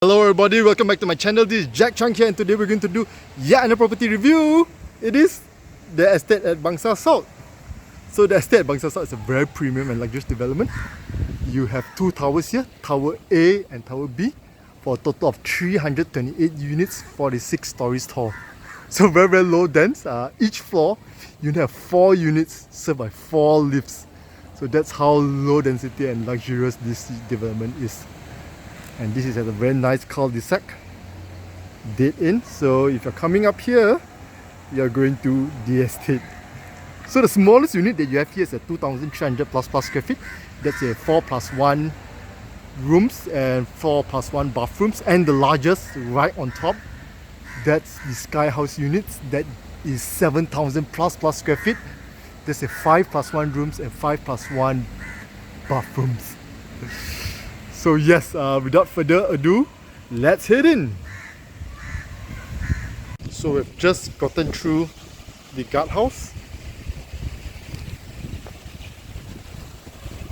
Hello everybody, welcome back to my channel. This is Jack Chang here and today we're going to do yet another property review. It is the estate at Bangsar South. So the estate at Bangsar South is a very premium and luxurious development. You have two towers here, Tower A and Tower B, for a total of 328 units, 46 stories tall. So very low dense. Each floor you have 4 units served by 4 lifts. So that's how low density and luxurious this development is. And this is at a very nice cul-de-sac, dead end. So if you're coming up here, you're going to the estate. So the smallest unit that you have here is a 2,300 plus square feet. That's a 4+1 rooms and 4+1 bathrooms. And the largest right on top, that's the Sky House units. That is 7,000 plus square feet. There's a 5+1 rooms and 5+1 bathrooms. So yes, without further ado, let's head in. So we've just gotten through the guardhouse.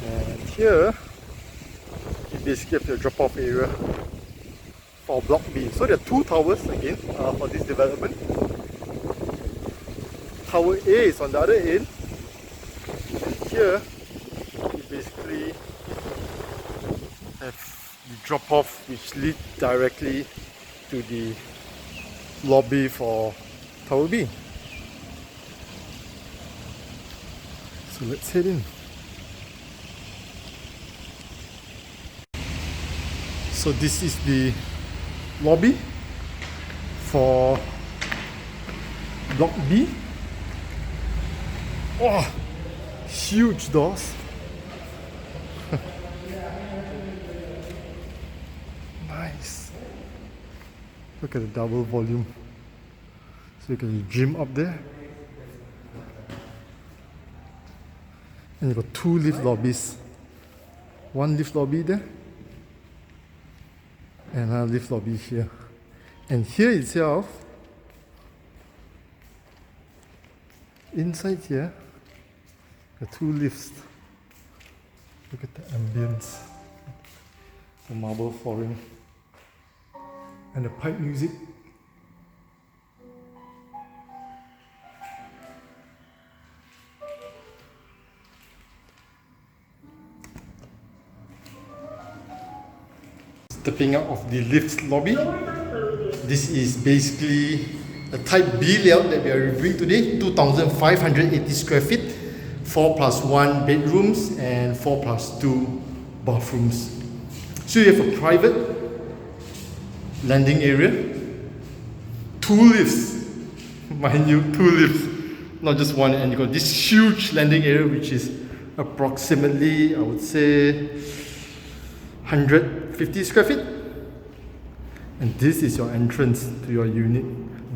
And here, you basically have your drop-off area for Block B. So there are 2 towers again for this development. Tower A is on the other end. And here, you basically have the drop-off which leads directly to the lobby for Tower B. So let's head in. So this is the lobby for Block B. Oh, huge doors. Nice. Look at the double volume. So you can gym up there. And you've got 2 lift lobbies. 1 lift lobby there. And another lift lobby here. And here itself, inside here, the 2 lifts. Look at the ambience. The marble flooring. And the pipe music. Stepping out of the lift lobby. This is basically a type B layout that we are reviewing today. 2,580 square feet, 4+1 bedrooms and 4+2 bathrooms. So you have a private landing area, 2 lifts, mind you, 2 lifts, not just one, and you got this huge landing area which is approximately, I would say, 150 square feet. And this is your entrance to your unit.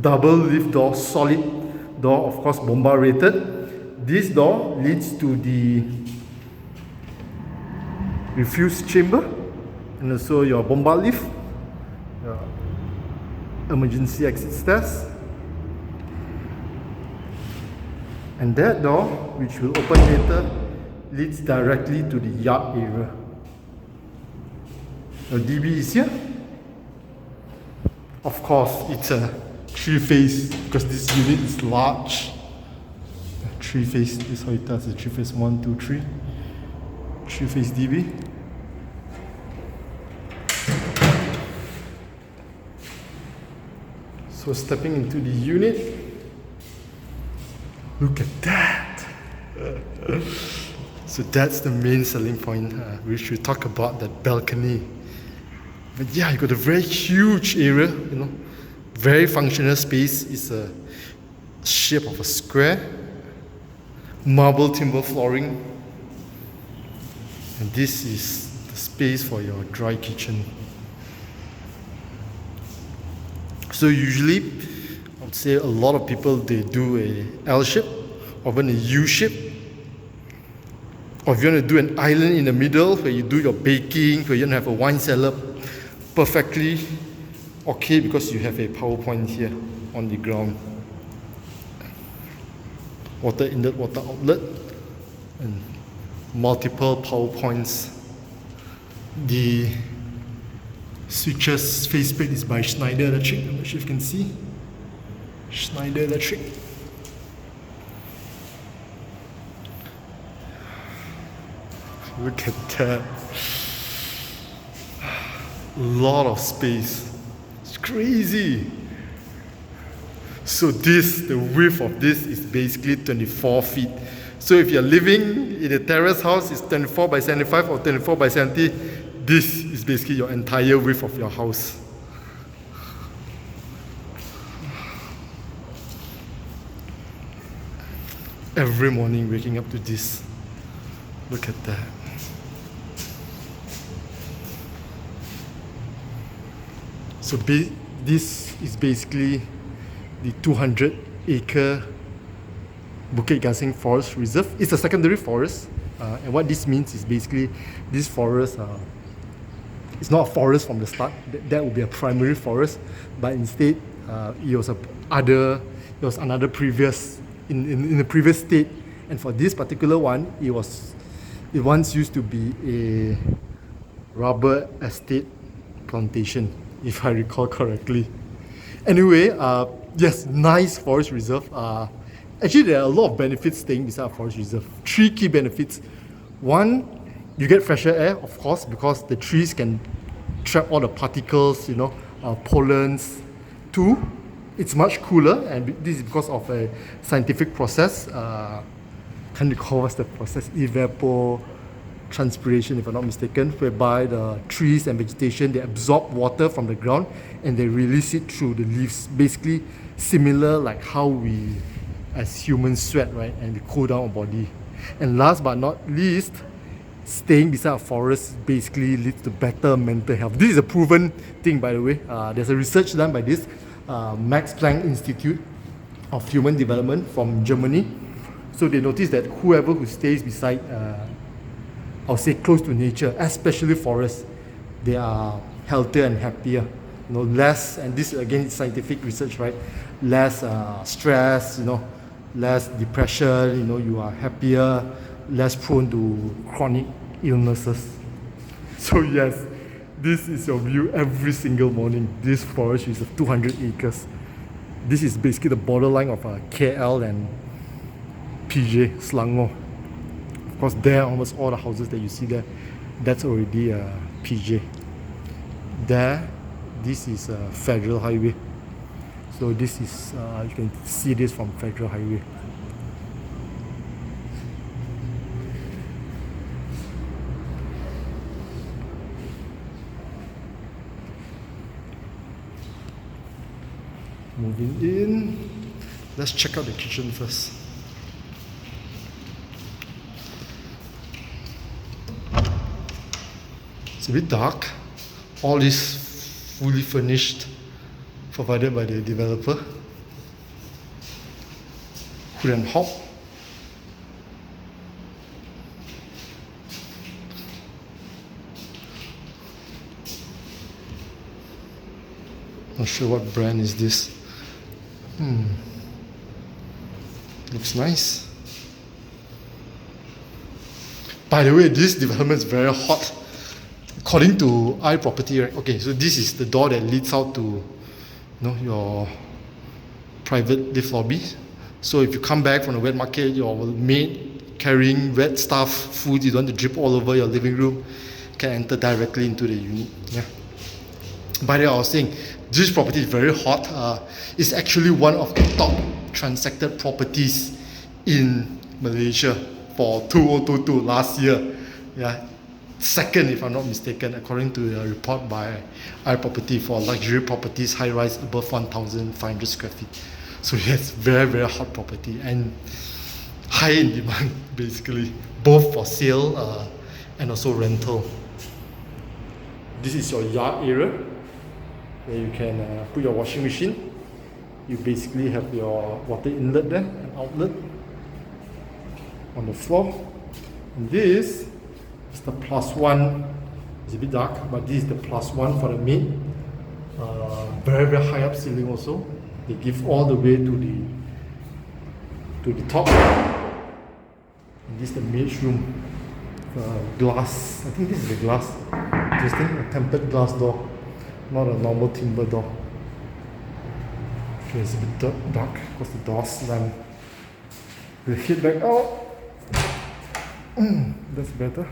Double lift door, solid door, of course bomba rated. This door leads to the refuse chamber and also your bomba lift. Emergency exit stairs, and that door, which will open later, leads directly to the yard area. Your DB is here. Of course, it's a 3-phase because this unit is large. 3-phase, this is how it does. 3-phase 1, 2, 3. 3-phase DB. So stepping into the unit, look at that. So that's the main selling point. We should talk about that balcony. But yeah, you got a very huge area, you know, very functional space. It's a shape of a square, marble timber flooring, and this is the space for your dry kitchen. So usually, I would say a lot of people, they do a L shape or even a U shape. Or if you want to do an island in the middle where you do your baking, where you want to have a wine cellar, perfectly okay because you have a power point here on the ground. Water inlet, water outlet, and multiple power points. The Switches faceplate is by Schneider Electric. I'm not sure if you can see. Schneider Electric. Look at that. A lot of space. It's crazy. So the width of this is basically 24 feet. So if you're living in a terrace house, it's 24 by 75 or 24 by 70. This is basically your entire width of your house. Every morning waking up to this. Look at that. So this is basically the 200-acre Bukit Gasing Forest Reserve. It's a secondary forest, and what this means is basically this forest, it's not a forest from the start. That would be a primary forest, but instead it was another previous in the previous state. And for this particular one, it once used to be a rubber estate plantation, if I recall correctly. Anyway, yes, nice forest reserve. Actually, there are a lot of benefits staying beside a forest reserve. 3 key benefits. One, you get fresher air, of course, because the trees can trap all the particles, pollens. 2, it's much cooler, and this is because of a scientific process. Can't recall what's the process, evapotranspiration, if I'm not mistaken, whereby the trees and vegetation, they absorb water from the ground and they release it through the leaves. Basically similar like how we as humans sweat, right, and we cool down our body. And last but not least, staying beside a forest basically leads to better mental health. This is a proven thing, by the way. There's a research done by this Max Planck Institute of Human Development from Germany. So they noticed that whoever who stays beside, I'll say close to nature, especially forests, they are healthier and happier. Less, and this again is scientific research, right? Less stress, less depression. You are happier, less prone to chronic illnesses. So yes, this is your view every single morning. This forest is 200 acres. This is basically the borderline of KL and PJ, Selangor. Of course, there almost all the houses that you see there, that's already PJ. There, this is Federal Highway. So this is, you can see this from Federal Highway. Moving in, let's check out the kitchen first. It's a bit dark. All is fully furnished, provided by the developer. Hood and hob. Not sure what brand is this. Looks nice. By the way, this development is very hot. According to iProperty, right? Okay, so this is the door that leads out to your private lift lobby. So if you come back from the wet market, your maid carrying wet stuff, food you don't want to drip all over your living room, can enter directly into the unit. Yeah. By the way, I was saying, this property is very hot. It's actually one of the top transacted properties in Malaysia for 2022 last year. Yeah. Second, if I'm not mistaken, according to a report by iProperty for luxury properties, high-rise above 1,500 square feet. So yes, very, very hot property and high in demand, basically, both for sale and also rental. This is your yard area where you can put your washing machine. You basically have your water inlet there, an outlet on the floor. And this is the +1. It's a bit dark, but this is the +1 for the maid. Very, very high up ceiling also. They give all the way to the top. And this is the maid's room. Glass. I think this is the glass. Interesting, a tempered glass door. not a normal timber door. Okay, it's a bit dark because the door slammed. We'll hit back out. That's better.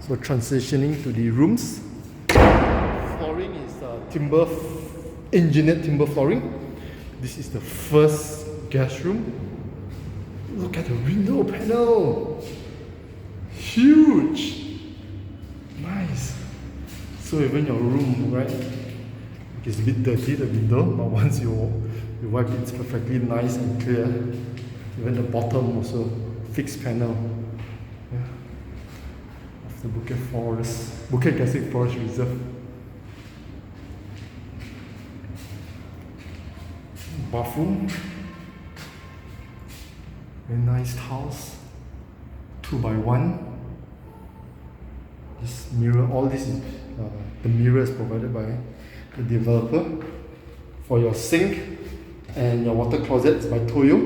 So transitioning to the rooms. Flooring is engineered timber flooring. This is the first guest room. Look at the window panel. Huge. Nice. So even your room, right? It's a bit dirty, the window, but once you wipe it, it's perfectly nice and clear. Even the bottom also fixed panel. Yeah. Of the Bukit Gasing Forest Reserve. Bathroom. Very nice tiles. 2x1. This mirror, all this is the mirror is provided by the developer. For your sink and your water closet is by Toyo,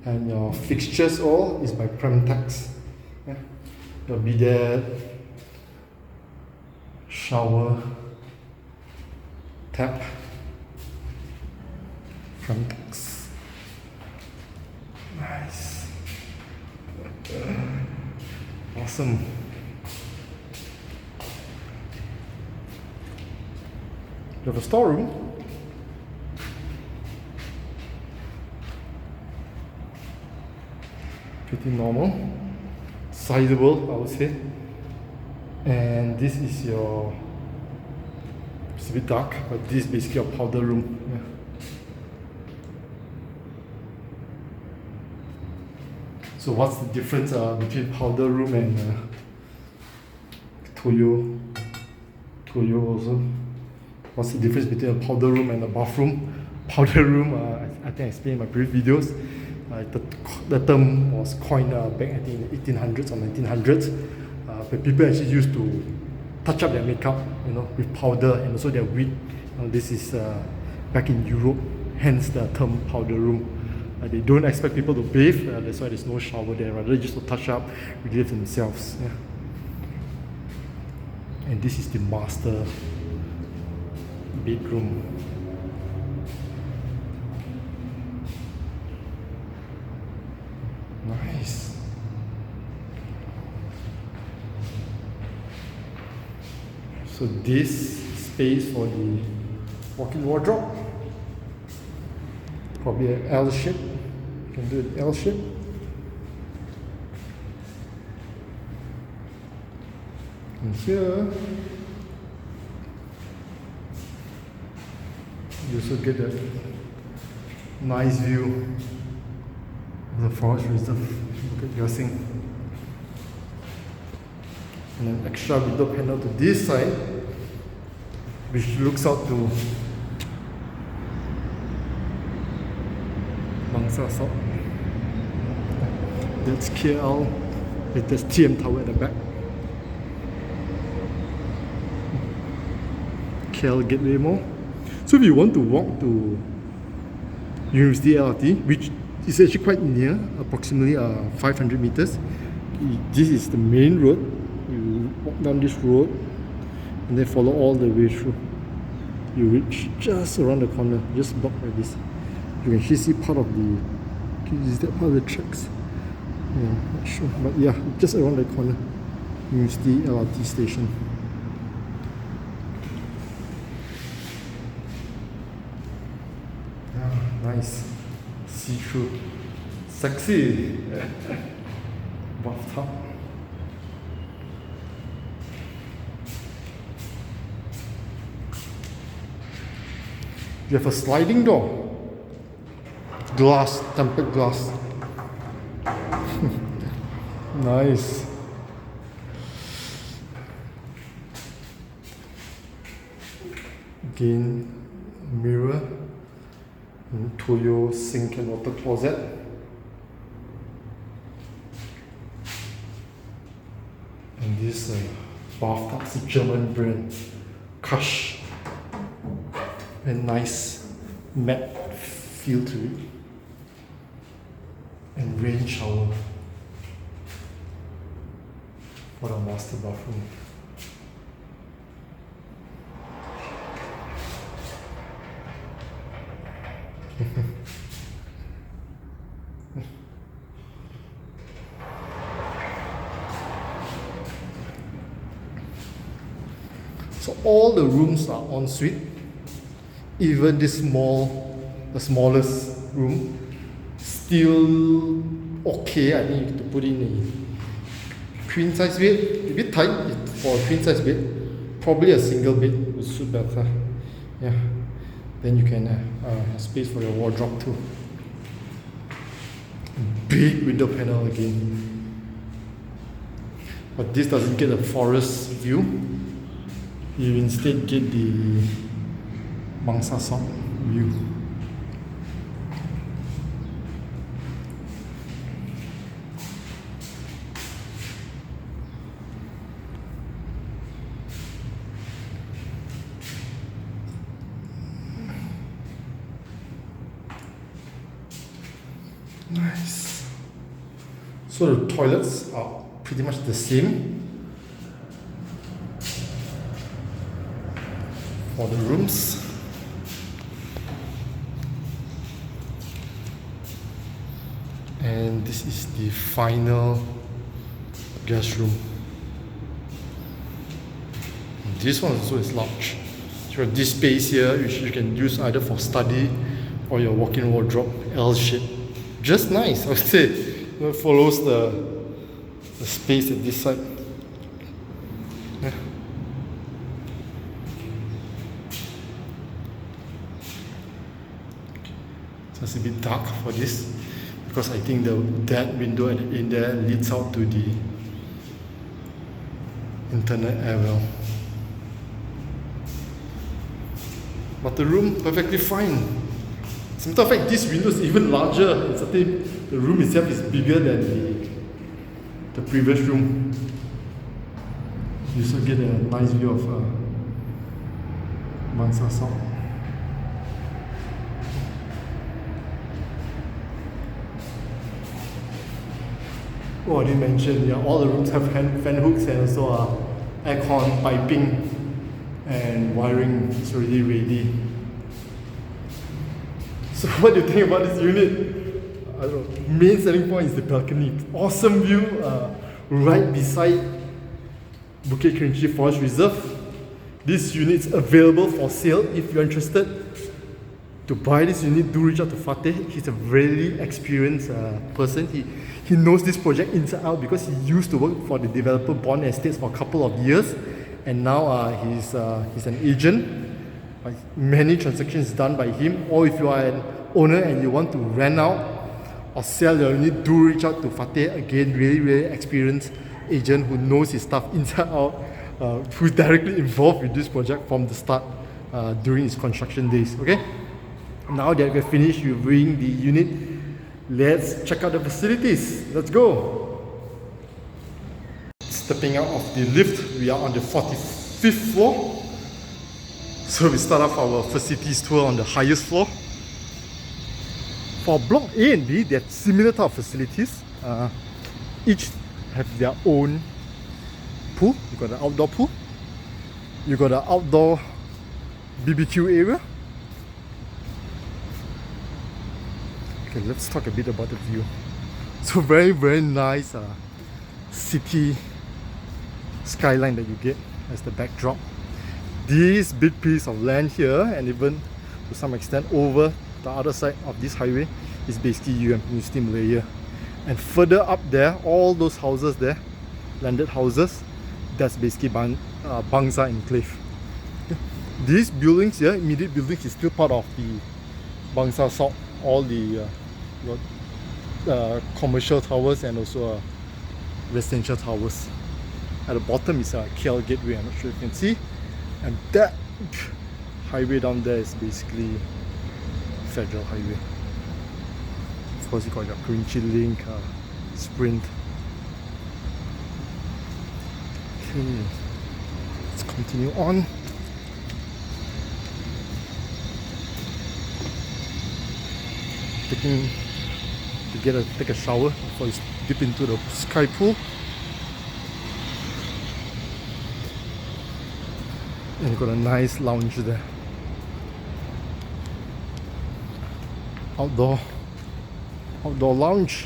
and your fixtures all is by Premtex. Yeah. Your bidet, shower, tap, Premtex. Nice. Awesome. You have a storeroom. Pretty normal. Sizable, I would say. And this is your, it's a bit dark, but this is basically your powder room. Yeah. So what's the difference between powder room and Toyo also? What's the difference between a powder room and a bathroom? Powder room, I think I explained in my previous videos. The term was coined back I think in the 1800s or 1900s. But people actually used to touch up their makeup, with powder and also their wig. This is back in Europe, hence the term powder room. They don't expect people to bathe, that's why there's no shower there, rather just to touch up, relieve themselves. Yeah. And this is the master bedroom. Nice. So this space for the walk-in wardrobe, probably an L shape. You can do an L shape. And here you also get a nice view of the forest reserve. Bukit Gasing. And an extra window panel to this side, which looks out to Bangsar South. That's KL with this TM tower at the back. KL Gateway Mall. So if you want to walk to University LRT, which is actually quite near, approximately 500 meters, this is the main road. You walk down this road and then follow all the way through. You reach just around the corner, just blocked by this. You can actually see part of the, is that part of the tracks? Yeah, not sure, but yeah, just around the corner, University LRT station. Nice, see-through, sexy bathtub. You have a sliding door, glass, tempered glass. Nice. Again, mirror. Toyo sink and water closet. And this bathtub is a German brand, Kush. A nice matte feel to it. And rain shower. for the master bathroom. So all the rooms are en suite. Even this the smallest room, still okay. I think you have to put in a queen size bed. A bit tight for a queen size bed. Probably a single bed would suit better. Yeah. Then you can have space for your wardrobe too. Big window panel again. But this doesn't get a forest view. You instead get the Bangsar South view. Nice. So the toilets are pretty much the same for the rooms. And this is the final guest room. This one also is large. So you have this space here, which you can use either for study or your walk-in wardrobe, L shape. Just nice, I would say. It follows the space at this side. Yeah. So it's a bit dark for this because I think that window in there leads out to the internal air well. But the room perfectly fine. As a matter of fact, this window is even larger. It's the room itself is bigger than the previous room. You also get a nice view of Bangsar South. Oh, I didn't mention, yeah, all the rooms have fan hooks and also aircon piping and wiring is already ready. So what do you think about this unit? I don't know. Main selling point is the balcony. Awesome view right beside Bukit Gasing Forest Reserve. This unit is available for sale. If you're interested to buy this unit, do reach out to Fateh. He's a very experienced person. He knows this project inside out because he used to work for the developer Bond Estates for a couple of years, and now he's an agent. Many transactions done by him. Or if you are an owner and you want to rent out or sell your unit, do reach out to Fateh. Again, really experienced agent who knows his stuff inside out, who's directly involved with this project from the start during his construction days. Okay, now that we're finished reviewing the unit, let's check out the facilities. Let's go. Stepping out of the lift, we are on the 45th floor. So we start off our facilities tour on the highest floor. For block A and B, they have similar type of facilities. Each have their own pool. You got an outdoor pool. You got an outdoor BBQ area. Okay, let's talk a bit about the view. So very nice city skyline that you get as the backdrop. This big piece of land here, and even to some extent over the other side of this highway, is basically University Malaya. And further up there, all those houses there, landed houses, that's basically Bangsar Enclave. These buildings here, immediate buildings, is still part of the Bangsar South. All the commercial towers and also residential towers. At the bottom is a KL Gateway, I'm not sure if you can see. And that highway down there is basically Federal Highway. Of course, you got your Kerinci Link, Sprint. Okay, let's continue on. Take a shower before you dip into the sky pool. And you got a nice lounge there. Outdoor lounge.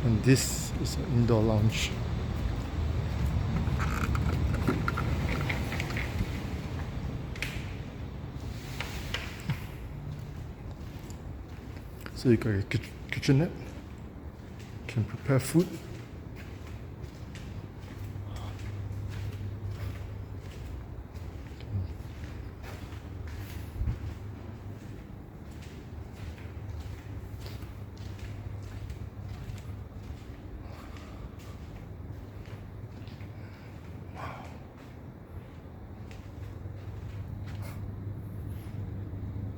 And this is an indoor lounge. So you got a kitchenette. Can prepare food.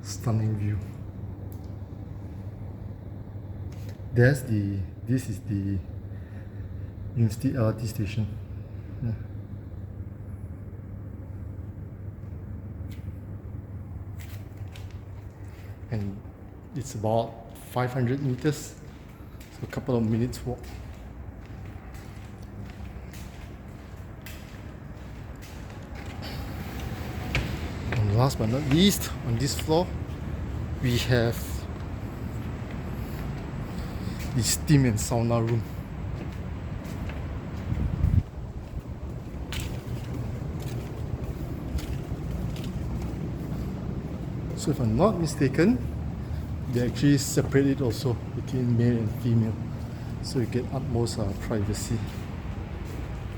Stunning view. This is the University LRT station. Yeah. And it's about 500 meters, so a couple of minutes walk. And last but not least, on this floor, we have the steam and sauna room. So if I'm not mistaken, they actually separate it also between male and female, so you get utmost privacy.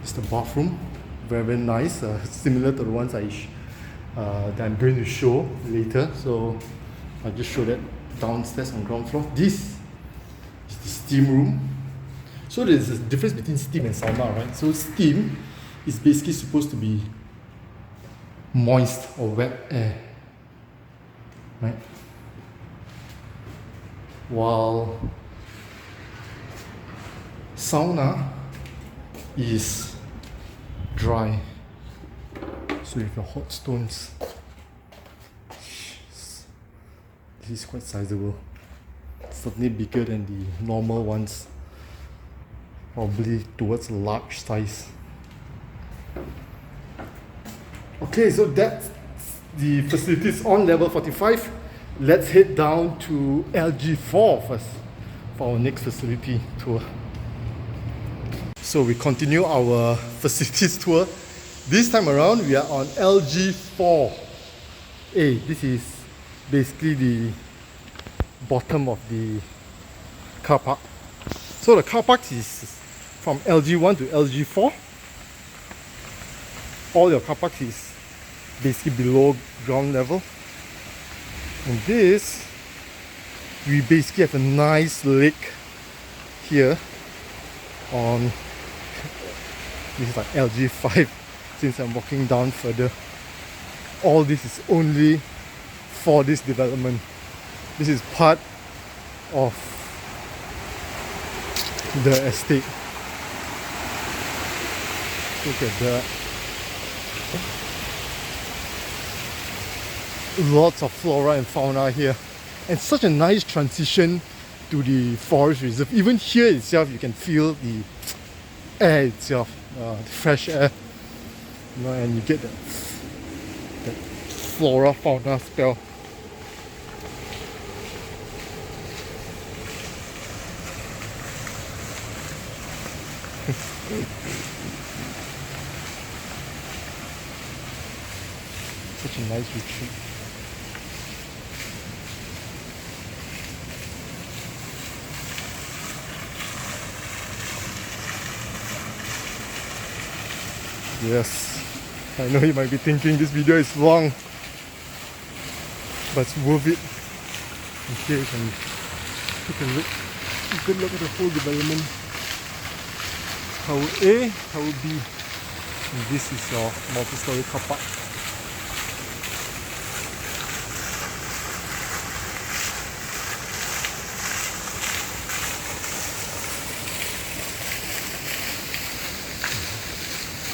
It's the bathroom, very nice, similar to the ones that I'm going to show later. So I'll just show that downstairs on ground floor. This is the steam room. So there's a difference between steam and sauna, right? So steam is basically supposed to be moist or wet air, right? While sauna is dry. So if your hot stones, this is quite sizable. Certainly bigger than the normal ones. Probably towards large size. Okay, so that's the facilities on level 45. Let's head down to LG4 first for our next facility tour. So we continue our facilities tour. This time around we are on LG4A. This is basically the bottom of the car park. So the car park is from LG1 to LG4. All your car park is basically below ground level. And this, we basically have a nice lake here on, this is like LG5, since I'm walking down further. All this is only for this development. This is part of the estate. Look at that. Lots of flora and fauna here, and such a nice transition to the forest reserve. Even here itself, you can feel the air itself, the fresh air, you know, and you get that flora fauna spell. Such a nice retreat. Yes, I know you might be thinking this video is long, but it's worth it. Okay, you can take a good look at the whole development. Tower A, Tower B, and this is your multi-story car park.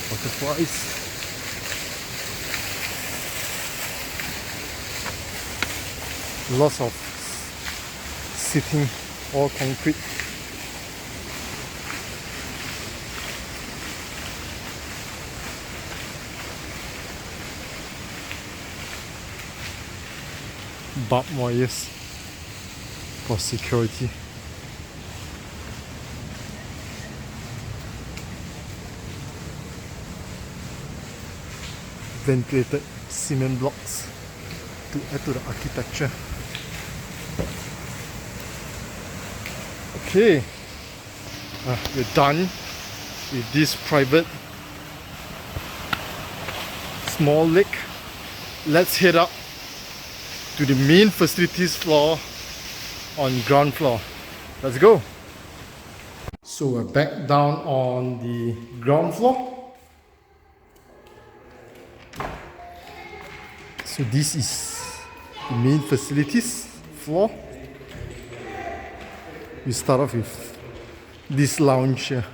Butterflies. Lots of sitting, all concrete. barbed wires for security. Ventilated cement blocks to add to the architecture. Okay, we're done with this private small lake. Let's head up to the main facilities floor on ground floor. Let's go. So we're back down on the ground floor. So this is the main facilities floor. We start off with this lounge here.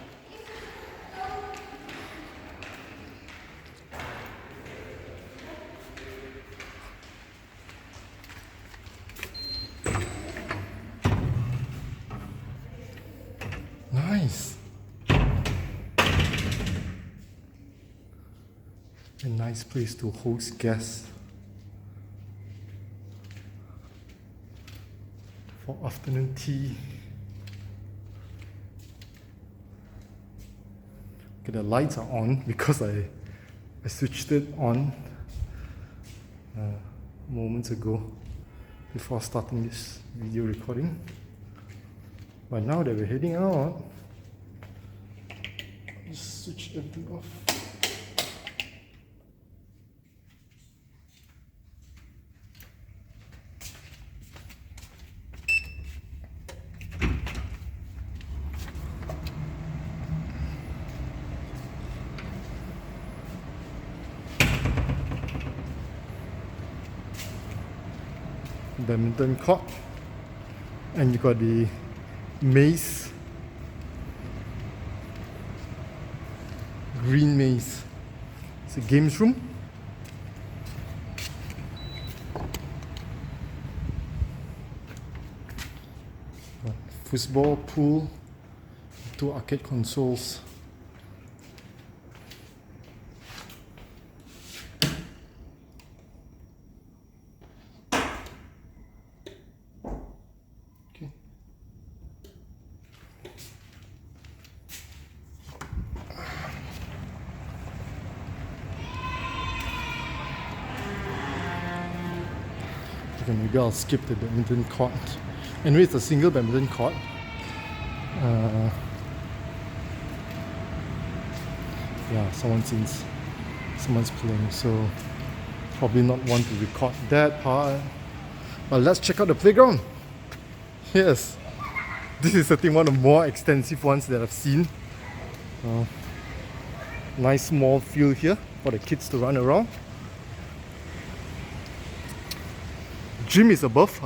Nice. A nice place to host guests for afternoon tea. Okay, the lights are on because I switched it on moments ago before starting this video recording. But now that we're heading out, I'll just switch everything off. Badminton court, and you got the maze, green maze. It's a games room. Football, pool, 2 arcade consoles. Okay, maybe I'll skip the badminton court. Anyway, it's a single badminton court. Yeah, someone's playing, so probably not want to record that part. But let's check out the playground. Yes, this is I think one of the more extensive ones that I've seen. Nice small field here for the kids to run around. Gym is above,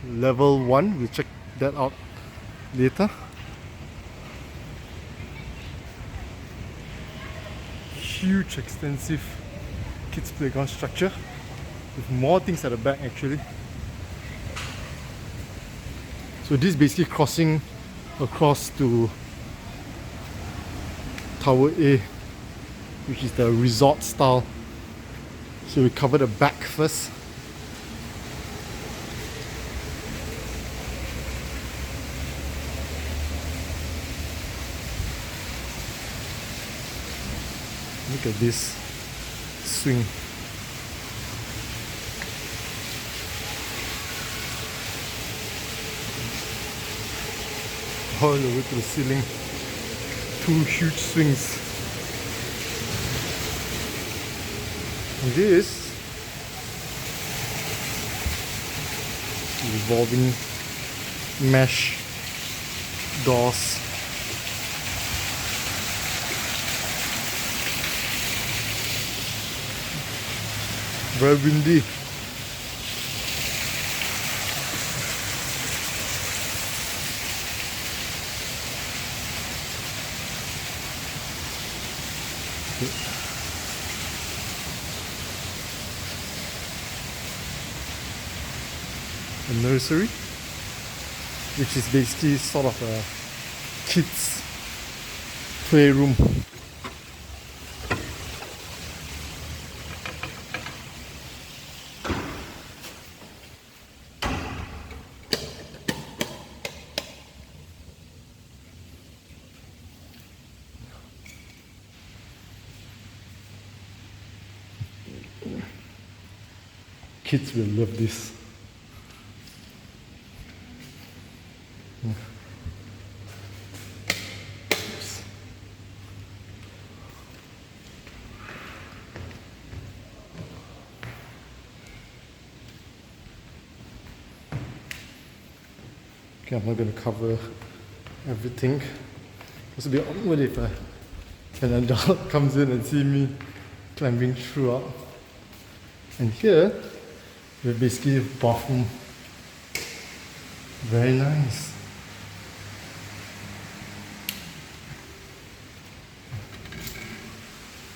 level 1. We'll check that out later. Huge, extensive kids playground structure with more things at the back actually. So this is basically crossing across to Tower A, which is the resort style. So we cover the back first. Look at this swing. All the way to the ceiling. 2 huge swings. And this revolving mesh doors. Very windy. A nursery, which is basically sort of a kids' playroom. Kids will love this. Okay, I'm not going to cover everything. It's a bit awkward if an adult comes in and see me climbing throughout. And here, we have basically a bathroom. Very nice.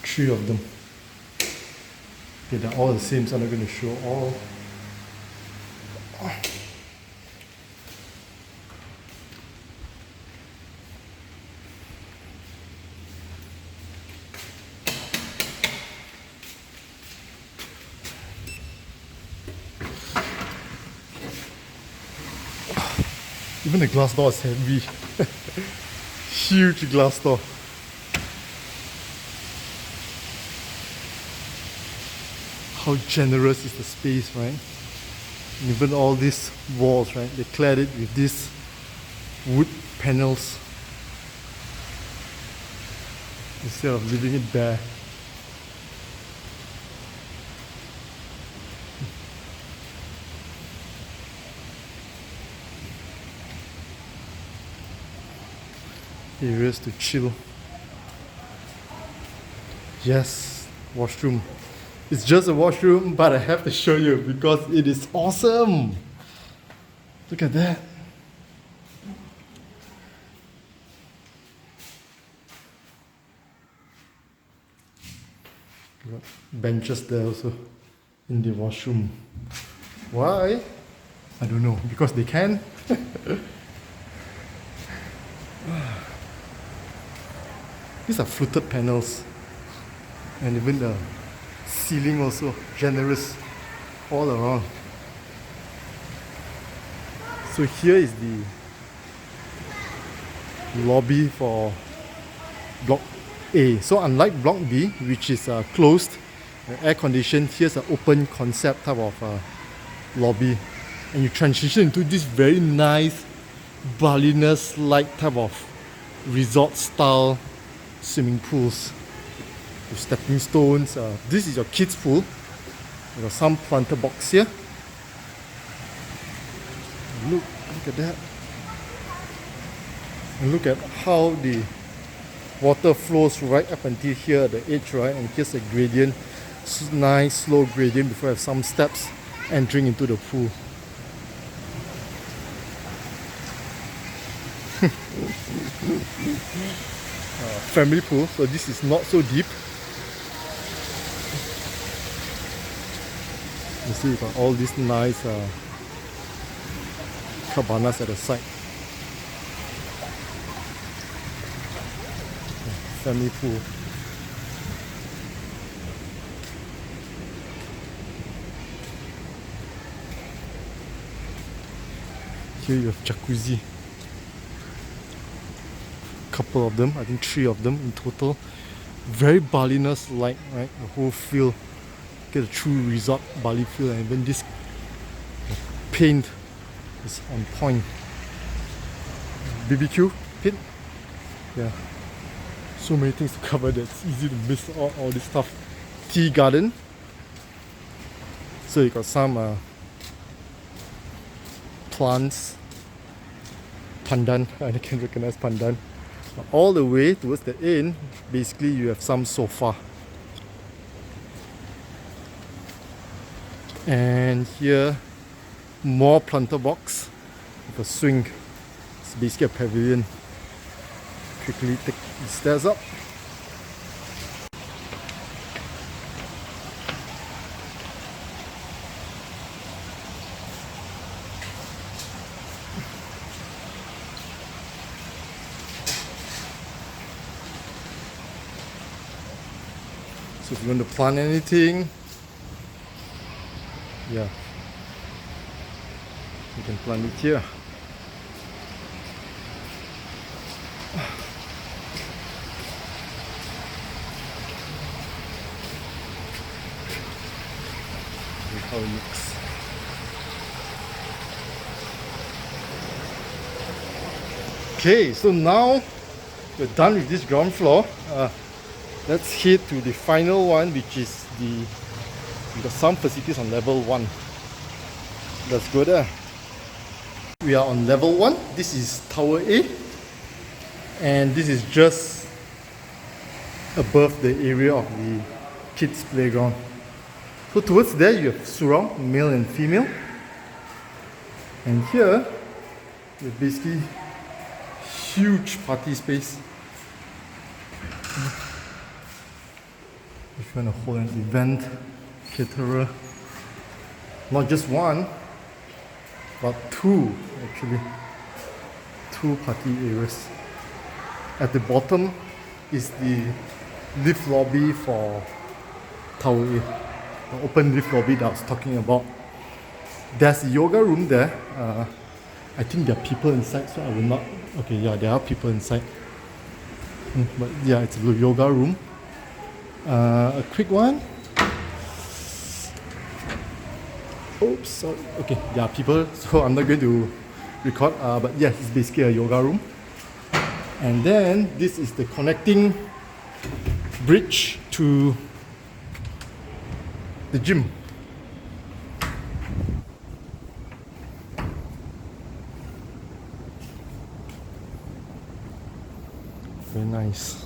Three of them. Okay, they're all the same, so I'm not going to show all. Even the glass door is heavy. Huge glass door. How generous is the space, right? And even all these walls, right? They clad it with these wood panels instead of leaving it bare. Areas to chill. Yes, washroom. It's just a washroom, but I have to show you because it is awesome. Look at that. Got benches there also in the washroom. Why? I don't know. Because they can. These are fluted panels, and even the ceiling also generous all around. So here is the lobby for Block A. So unlike Block B, which is closed, air conditioned, here's an open concept type of lobby, and you transition into this very nice Balinese-like type of resort style swimming pools with stepping stones. This is your kids' pool. There are some planter box here. Look at that. And look at how the water flows right up until here at the edge, right? And here's a gradient, nice slow gradient before I have some steps entering into the pool. Family pool, so this is not so deep. You see, you got all these nice cabanas at the side. Family pool. Here you have jacuzzi. Couple of them, I think 3 of them in total. Very Balinese-like, right? The whole feel, get a true resort Bali feel, and even this paint is on point. BBQ pit, yeah. So many things to cover that it's easy to miss all this stuff. Tea garden. So you got some plants. Pandan, I can recognize pandan. All the way towards the end, basically you have some sofa. And here, more planter box with a swing. It's basically a pavilion. Quickly take the stairs up. So if you want to plant anything, yeah, you can plant it here. how it looks. Okay, so now we're done with this ground floor. Let's head to the final one, which is we got some facilities on level 1. Let's go there. We are on level 1. This is Tower A, and this is just above the area of the kids' playground. So towards there you have surround, male and female, and here you have basically huge party space. If you want to hold an event, caterer, not just one, but two actually, 2 party areas. At the bottom is the lift lobby for Tower A, the open lift lobby that I was talking about. There's a yoga room there. I think there are people inside, so I will not. Okay, yeah, there are people inside. But yeah, it's a yoga room. A quick one. Oops, sorry. Okay, there are people, so I'm not going to record. But yes, it's basically a yoga room. And then this is the connecting bridge to the gym. Very nice.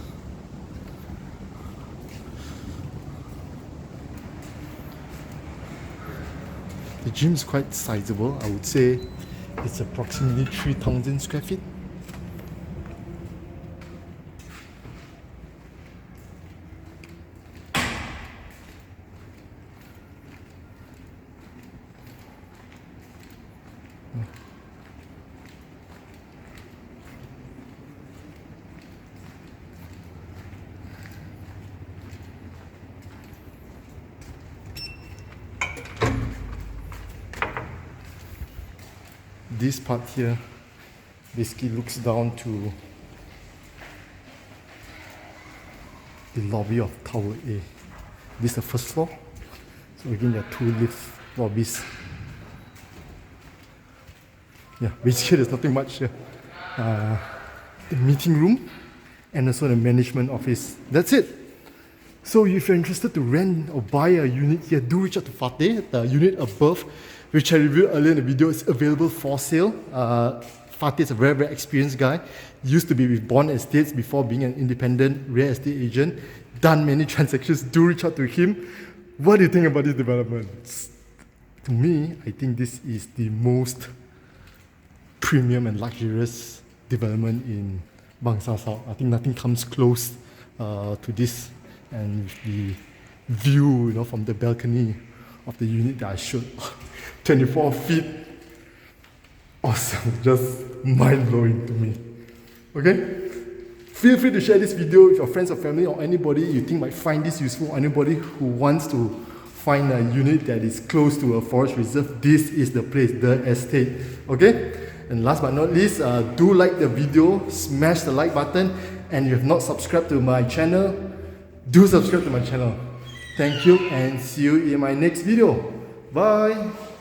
The gym is quite sizable. I would say it's approximately 3,000 square feet. This part here basically looks down to the lobby of Tower A. This is the first floor. So again, there are 2 lift lobbies. Yeah, basically there's nothing much here. The meeting room and also the management office. That's it. So if you're interested to rent or buy a unit here, do reach out to Fateh. The unit above, which I reviewed earlier in the video, is available for sale. Fateh is a very, very experienced guy. Used to be with Bond Estates before being an independent real estate agent. Done many transactions. Do reach out to him. What do you think about this development? To me, I think this is the most premium and luxurious development in Bangsar South. I think nothing comes close to this. And with the view, from the balcony of the unit that I showed, 24 feet, awesome, just mind-blowing to me. Okay? Feel free to share this video with your friends or family or anybody you think might find this useful, anybody who wants to find a unit that is close to a forest reserve. This is the place, the estate. Okay? And last but not least, do like the video, smash the like button, and if you have not subscribed to my channel, do subscribe to my channel. Thank you and see you in my next video. Bye.